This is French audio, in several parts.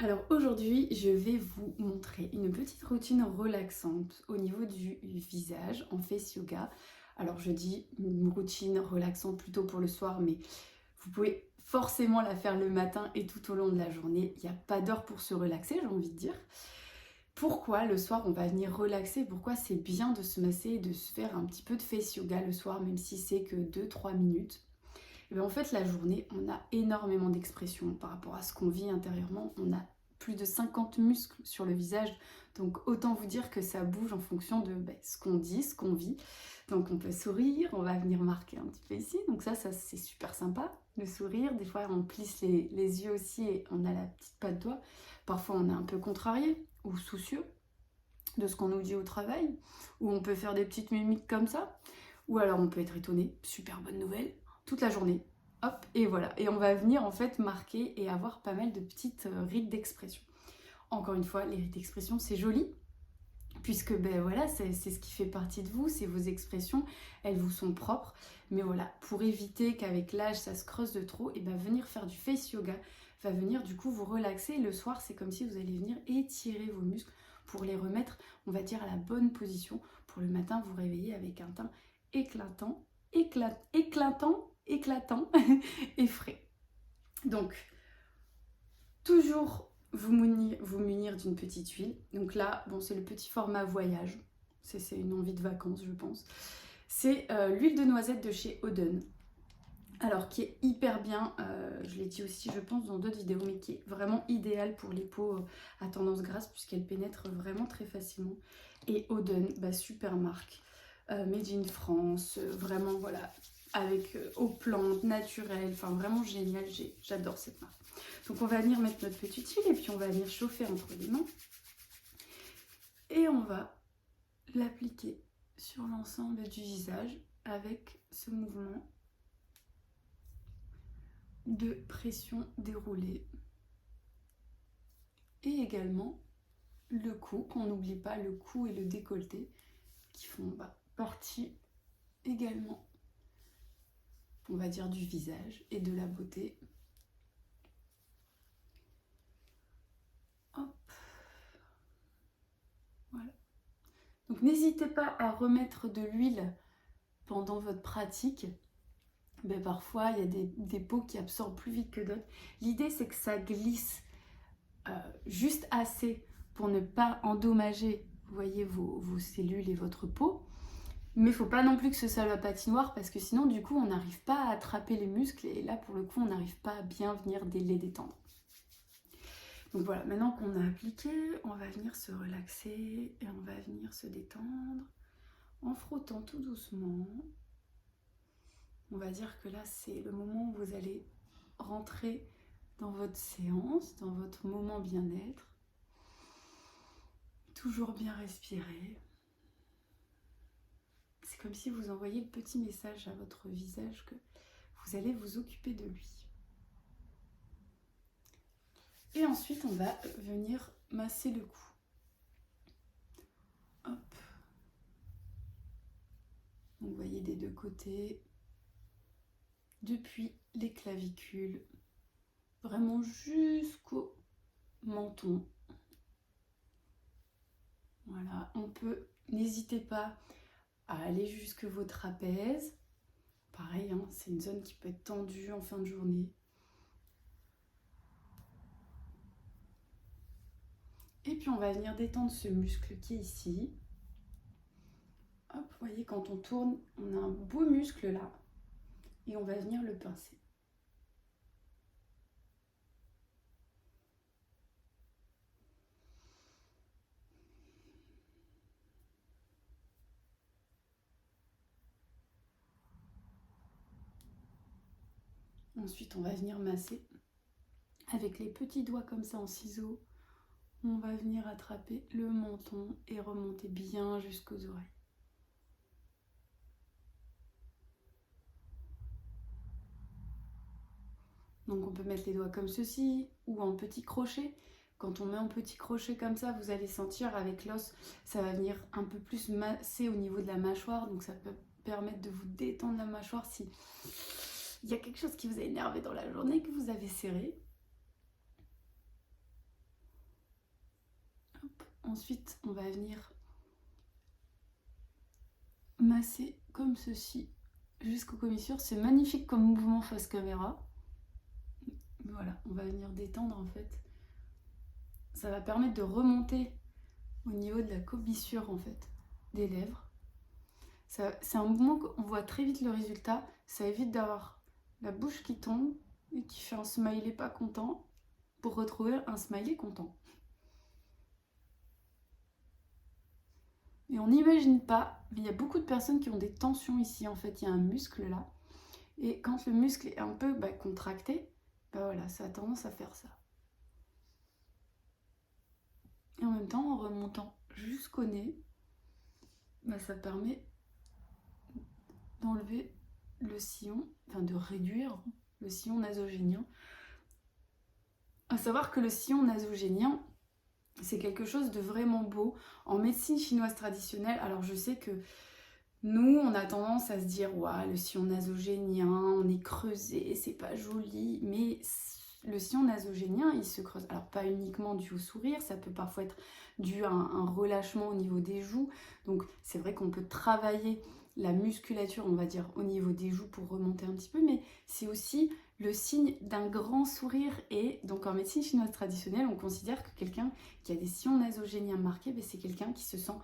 Alors aujourd'hui, je vais vous montrer une petite routine relaxante au niveau du visage en face yoga. Alors je dis une routine relaxante plutôt pour le soir, mais vous pouvez forcément la faire le matin et tout au long de la journée. Il n'y a pas d'heure pour se relaxer, j'ai envie de dire. Pourquoi le soir on va venir relaxer? Pourquoi c'est bien de se masser et de se faire un petit peu de face yoga le soir, même si c'est que 2-3 minutes? Et bien en fait, la journée, on a énormément d'expressions par rapport à ce qu'on vit intérieurement. On a plus de 50 muscles sur le visage, donc autant vous dire que ça bouge en fonction de ce qu'on dit, ce qu'on vit. Donc on peut sourire, on va venir marquer un petit peu ici, donc ça c'est super sympa, le sourire. Des fois on plisse les yeux aussi et on a la petite patte doigt. Parfois on est un peu contrarié ou soucieux de ce qu'on nous dit au travail, ou on peut faire des petites mimiques comme ça, ou alors on peut être étonné, super bonne nouvelle, toute la journée, hop, et voilà. Et on va venir en fait marquer et avoir pas mal de petites rides d'expression. Encore une fois, les rides d'expression, c'est joli, puisque voilà, c'est ce qui fait partie de vous, c'est vos expressions, elles vous sont propres. Mais voilà, pour éviter qu'avec l'âge ça se creuse de trop, et venir faire du face yoga va venir du coup vous relaxer. Le soir, c'est comme si vous allez venir étirer vos muscles pour les remettre, on va dire, à la bonne position, pour le matin vous réveiller avec un teint éclatant, éclatant et frais. Donc, toujours vous munir d'une petite huile. Donc là, bon, c'est le petit format voyage. C'est une envie de vacances, je pense. C'est l'huile de noisette de chez Oden. Alors, qui est hyper bien, je l'ai dit aussi, je pense, dans d'autres vidéos, mais qui est vraiment idéale pour les peaux à tendance grasse, puisqu'elle pénètre vraiment très facilement. Et Oden, super marque, made in France, vraiment, voilà, avec aux plantes naturelles, enfin vraiment génial, j'adore cette marque. Donc on va venir mettre notre petite huile et puis on va venir chauffer entre les mains. Et on va l'appliquer sur l'ensemble du visage avec ce mouvement de pression déroulée. Et également le cou, qu'on n'oublie pas le cou et le décolleté qui font partie également, on va dire, du visage et de la beauté. Hop. Voilà. Donc n'hésitez pas à remettre de l'huile pendant votre pratique. Parfois, il y a des peaux qui absorbent plus vite que d'autres. L'idée, c'est que ça glisse juste assez pour ne pas endommager, vous voyez, vos cellules et votre peau. Mais il ne faut pas non plus que ce soit la patinoire, parce que sinon, du coup, on n'arrive pas à attraper les muscles. Et là, pour le coup, on n'arrive pas à bien venir les détendre. Donc voilà, maintenant qu'on a appliqué, on va venir se relaxer et on va venir se détendre en frottant tout doucement. On va dire que là, c'est le moment où vous allez rentrer dans votre séance, dans votre moment bien-être. Toujours bien respirer. C'est comme si vous envoyiez le petit message à votre visage que vous allez vous occuper de lui. Et ensuite, on va venir masser le cou. Hop. Donc, vous voyez des deux côtés, depuis les clavicules, vraiment jusqu'au menton. Voilà, on peut, n'hésitez pas à aller jusque vos trapèzes. Pareil, hein, c'est une zone qui peut être tendue en fin de journée. Et puis on va venir détendre ce muscle qui est ici. Hop, vous voyez, quand on tourne, on a un beau muscle là. Et on va venir le pincer. Ensuite, on va venir masser avec les petits doigts comme ça en ciseaux. On va venir attraper le menton et remonter bien jusqu'aux oreilles. Donc on peut mettre les doigts comme ceci ou en petit crochet. Quand on met en petit crochet comme ça, vous allez sentir avec l'os, ça va venir un peu plus masser au niveau de la mâchoire. Donc ça peut permettre de vous détendre la mâchoire si il y a quelque chose qui vous a énervé dans la journée, que vous avez serré. Ensuite, on va venir masser comme ceci jusqu'aux commissures. C'est magnifique comme mouvement face caméra. Voilà, on va venir détendre en fait. Ça va permettre de remonter au niveau de la commissure en fait des lèvres. C'est un mouvement qu'on voit très vite le résultat. Ça évite d'avoir la bouche qui tombe et qui fait un smiley pas content pour retrouver un smiley content. Et on n'imagine pas, mais il y a beaucoup de personnes qui ont des tensions ici. En fait, il y a un muscle là. Et quand le muscle est un peu contracté, voilà, ça a tendance à faire ça. Et en même temps, en remontant jusqu'au nez, ça permet d'enlever le sillon, enfin de réduire le sillon nasogénien. À savoir que le sillon nasogénien, c'est quelque chose de vraiment beau. En médecine chinoise traditionnelle, alors je sais que nous, on a tendance à se dire « Ouah, le sillon nasogénien, on est creusé, c'est pas joli », mais le sillon nasogénien, il se creuse. Alors pas uniquement dû au sourire, ça peut parfois être dû à un relâchement au niveau des joues. Donc c'est vrai qu'on peut travailler la musculature, on va dire, au niveau des joues pour remonter un petit peu, mais c'est aussi le signe d'un grand sourire. Et donc en médecine chinoise traditionnelle, on considère que quelqu'un qui a des sillons nasogéniens marqués, c'est quelqu'un qui se sent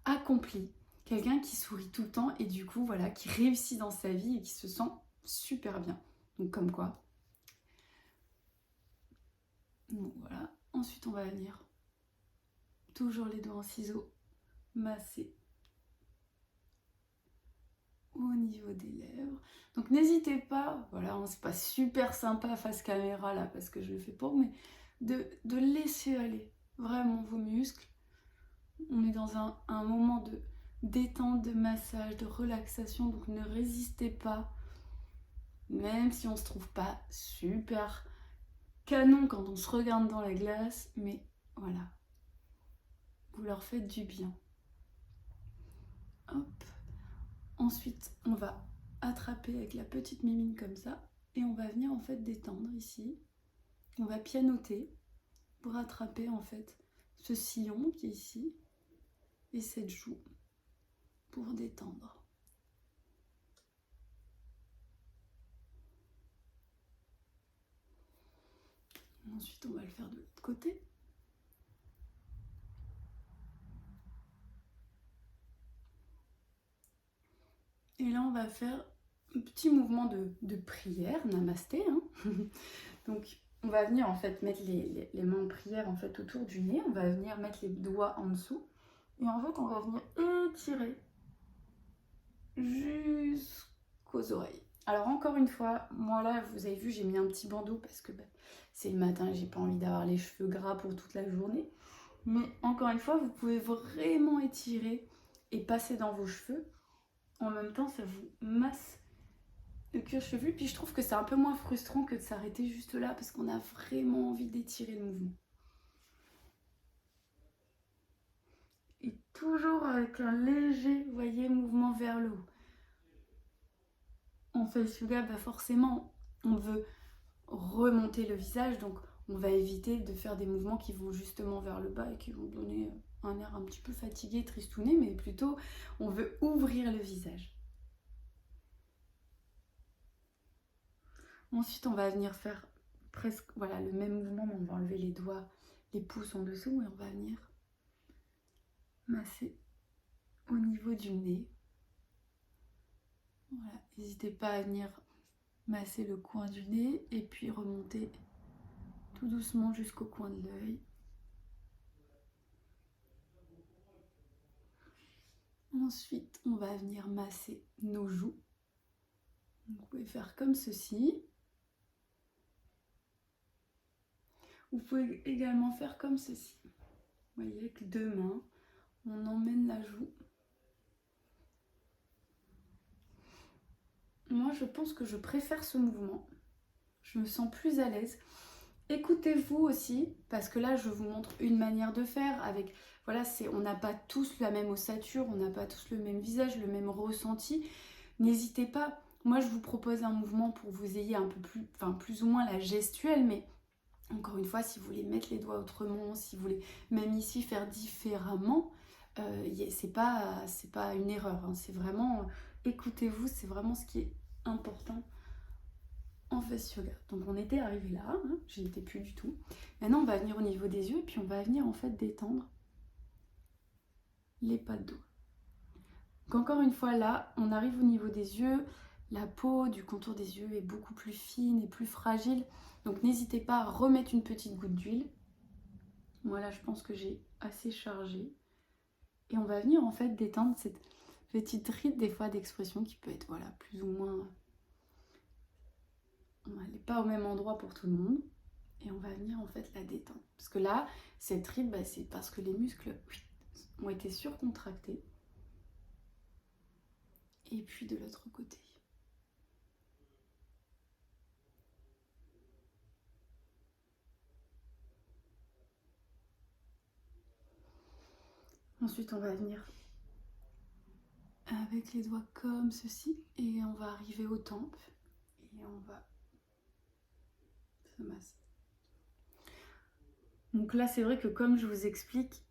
accompli, quelqu'un qui sourit tout le temps et du coup, voilà, qui réussit dans sa vie et qui se sent super bien. Donc comme quoi. Donc voilà. Ensuite, on va venir toujours les doigts en ciseaux, masser au niveau des lèvres. Donc n'hésitez pas, voilà, c'est pas super sympa face caméra là parce que je le fais pas, mais de laisser aller vraiment vos muscles. On est dans un moment de détente, de massage, de relaxation, donc ne résistez pas, même si on se trouve pas super canon quand on se regarde dans la glace, mais voilà, vous leur faites du bien. Hop. Ensuite, on va attraper avec la petite mimine comme ça et on va venir en fait détendre ici. On va pianoter pour attraper en fait ce sillon qui est ici et cette joue pour détendre. Ensuite, on va le faire de l'autre côté. Et là, on va faire un petit mouvement de prière, namasté. Hein. Donc, on va venir en fait mettre les mains en prière en fait autour du nez. On va venir mettre les doigts en dessous. Et en fait, on va venir étirer jusqu'aux oreilles. Alors encore une fois, moi là, vous avez vu, j'ai mis un petit bandeau parce que c'est le matin, j'ai pas envie d'avoir les cheveux gras pour toute la journée. Mais encore une fois, vous pouvez vraiment étirer et passer dans vos cheveux. En même temps, ça vous masse le cuir chevelu. Puis je trouve que c'est un peu moins frustrant que de s'arrêter juste là parce qu'on a vraiment envie d'étirer le mouvement. Et toujours avec un léger, vous voyez, mouvement vers le haut. En face yoga, forcément, on veut remonter le visage, donc on va éviter de faire des mouvements qui vont justement vers le bas et qui vont donner un air un petit peu fatigué, tristouné, mais plutôt on veut ouvrir le visage. Ensuite, on va venir faire presque voilà, le même mouvement, mais on va enlever les doigts, les pouces en dessous et on va venir masser au niveau du nez. Voilà, n'hésitez pas à venir masser le coin du nez et puis remonter tout doucement jusqu'au coin de l'œil. Ensuite, on va venir masser nos joues. Vous pouvez faire comme ceci. Vous pouvez également faire comme ceci. Vous voyez, avec les deux mains, on emmène la joue. Moi, je pense que je préfère ce mouvement. Je me sens plus à l'aise. Écoutez-vous aussi, parce que là, je vous montre une manière de faire. Avec, voilà, on n'a pas tous la même ossature, on n'a pas tous le même visage, le même ressenti. N'hésitez pas. Moi, je vous propose un mouvement pour que vous ayez un peu plus ou moins la gestuelle, mais Encore une fois, si vous voulez mettre les doigts autrement, si vous voulez même ici faire différemment, c'est pas une erreur, hein. C'est vraiment, écoutez-vous, c'est vraiment ce qui est important en face yoga. Donc on était arrivé là, hein, j'y étais plus du tout. Maintenant on va venir au niveau des yeux et puis on va venir en fait détendre les pas de doigts. Donc encore une fois là, on arrive au niveau des yeux, la peau du contour des yeux est beaucoup plus fine et plus fragile. Donc n'hésitez pas à remettre une petite goutte d'huile. Moi là je pense que j'ai assez chargé. Et on va venir en fait détendre cette petite ride des fois d'expression qui peut être voilà plus ou moins... Elle n'est pas au même endroit pour tout le monde. Et on va venir en fait la détendre. Parce que là, cette ride, c'est parce que les muscles ont été surcontractés. Et puis de l'autre côté. Ensuite, on va venir avec les doigts comme ceci. Et on va arriver aux tempes. Et on va se masser. Donc là, c'est vrai que comme je vous explique,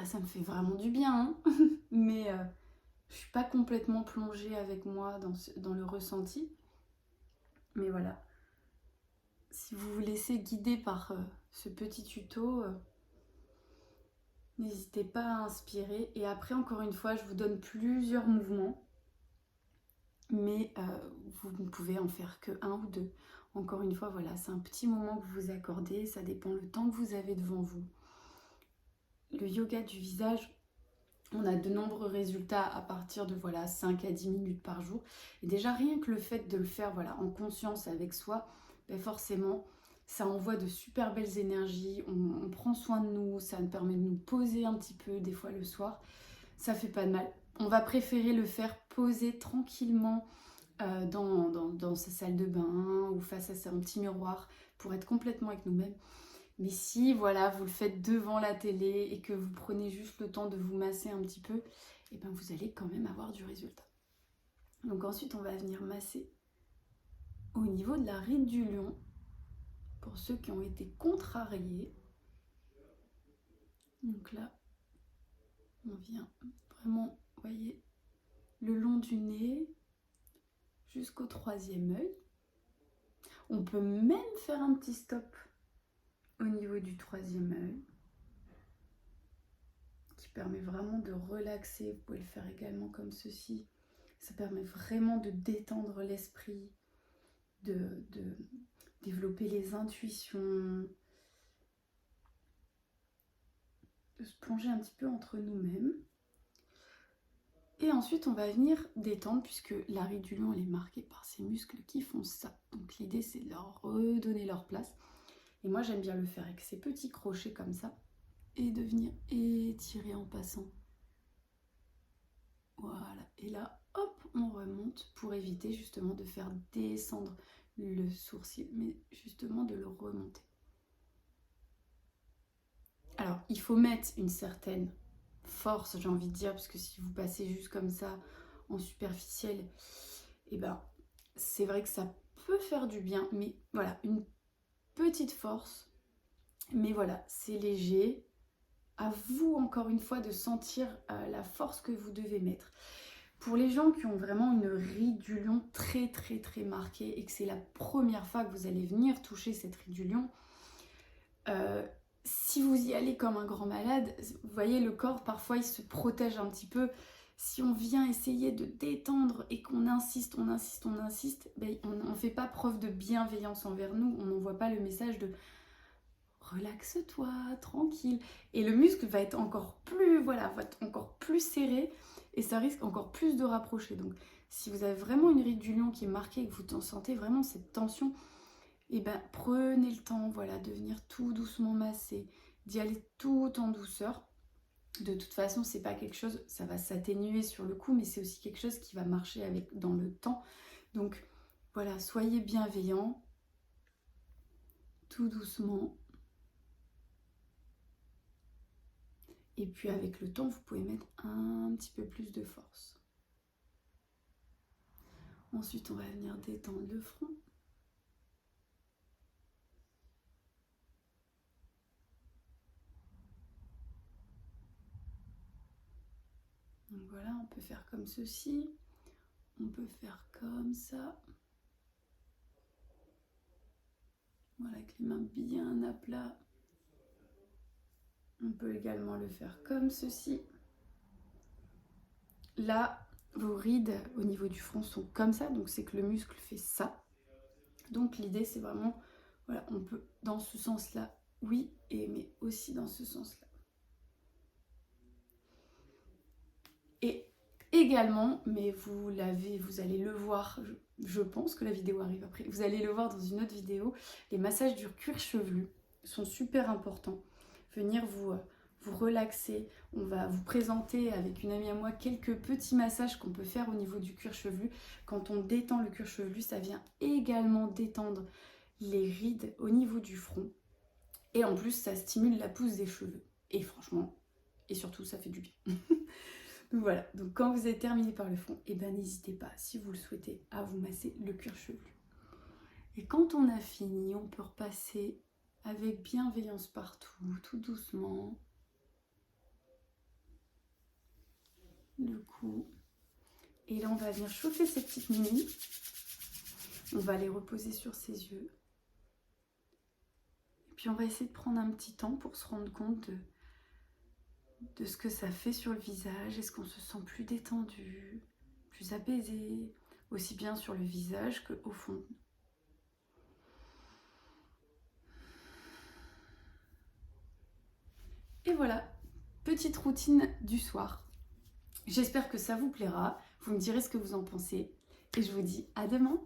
ça me fait vraiment du bien. Hein. Mais je suis pas complètement plongée avec moi dans le ressenti. Mais voilà. Si vous vous laissez guider par ce petit tuto, n'hésitez pas à inspirer. Et après, encore une fois, je vous donne plusieurs mouvements. Mais vous ne pouvez en faire que un ou deux. Encore une fois, voilà, c'est un petit moment que vous vous accordez. Ça dépend le temps que vous avez devant vous. Le yoga du visage, on a de nombreux résultats à partir de 5 à 10 minutes par jour. Et déjà, rien que le fait de le faire en conscience avec soi, forcément, ça envoie de super belles énergies. On prend soin de nous, ça nous permet de nous poser un petit peu des fois le soir. Ça fait pas de mal. On va préférer le faire poser tranquillement dans sa salle de bain ou face à un petit miroir pour être complètement avec nous-mêmes. Mais si vous le faites devant la télé et que vous prenez juste le temps de vous masser un petit peu, vous allez quand même avoir du résultat. Donc ensuite, on va venir masser au niveau de la ride du lion pour ceux qui ont été contrariés. Donc là, on vient vraiment, vous voyez, le long du nez jusqu'au troisième œil. On peut même faire un petit stop au niveau du troisième œil qui permet vraiment de relaxer. Vous pouvez le faire également comme ceci. Ça permet vraiment de détendre l'esprit, de développer les intuitions, de se plonger un petit peu entre nous-mêmes. Et ensuite, on va venir détendre puisque la ride du lion, elle est marquée par ces muscles qui font ça. Donc l'idée, c'est de leur redonner leur place. Et moi, j'aime bien le faire avec ces petits crochets comme ça et de venir étirer en passant. Voilà. Et là, hop, on remonte pour éviter justement de faire descendre le sourcil, mais justement de le remonter. Alors, il faut mettre une certaine force, j'ai envie de dire, parce que si vous passez juste comme ça en superficiel, c'est vrai que ça peut faire du bien, mais voilà, une petite force, mais voilà, c'est léger. À vous, encore une fois, de sentir la force que vous devez mettre. Pour les gens qui ont vraiment une ride du lion très très très marquée et que c'est la première fois que vous allez venir toucher cette ride du lion, si vous y allez comme un grand malade, vous voyez le corps parfois il se protège un petit peu. Si on vient essayer de détendre et qu'on insiste, on ne fait pas preuve de bienveillance envers nous, on n'envoie pas le message de relaxe-toi, tranquille. Et le muscle va être encore plus serré et ça risque encore plus de rapprocher. Donc si vous avez vraiment une ride du lion qui est marquée et que vous sentez vraiment cette tension, prenez le temps de venir tout doucement masser, d'y aller tout en douceur. De toute façon, c'est pas quelque chose, ça va s'atténuer sur le coup, mais c'est aussi quelque chose qui va marcher dans le temps. Donc voilà, soyez bienveillants, tout doucement. Et puis avec le temps, vous pouvez mettre un petit peu plus de force. Ensuite, on va venir détendre le front. Donc voilà, on peut faire comme ceci, on peut faire comme ça. Voilà, avec les mains bien à plat. On peut également le faire comme ceci. Là, vos rides au niveau du front sont comme ça, donc c'est que le muscle fait ça. Donc l'idée c'est vraiment, voilà, on peut dans ce sens-là, oui, mais aussi dans ce sens-là. Et également, mais vous allez le voir, je pense que la vidéo arrive après, vous allez le voir dans une autre vidéo, les massages du cuir chevelu sont super importants. Venir vous relaxer, on va vous présenter avec une amie à moi quelques petits massages qu'on peut faire au niveau du cuir chevelu. Quand on détend le cuir chevelu, ça vient également détendre les rides au niveau du front. Et en plus, ça stimule la pousse des cheveux. Et franchement, et surtout, ça fait du bien. Donc voilà, donc quand vous êtes terminé par le front, et ben n'hésitez pas, si vous le souhaitez, à vous masser le cuir chevelu. Et quand on a fini, on peut repasser avec bienveillance partout, tout doucement. Le cou. Et là, on va venir chauffer ces petites mini. On va les reposer sur ses yeux. Et puis, on va essayer de prendre un petit temps pour se rendre compte de ce que ça fait sur le visage. Est-ce qu'on se sent plus détendu, plus apaisé, aussi bien sur le visage qu'au fond. Et voilà, petite routine du soir. J'espère que ça vous plaira. Vous me direz ce que vous en pensez. Et je vous dis à demain.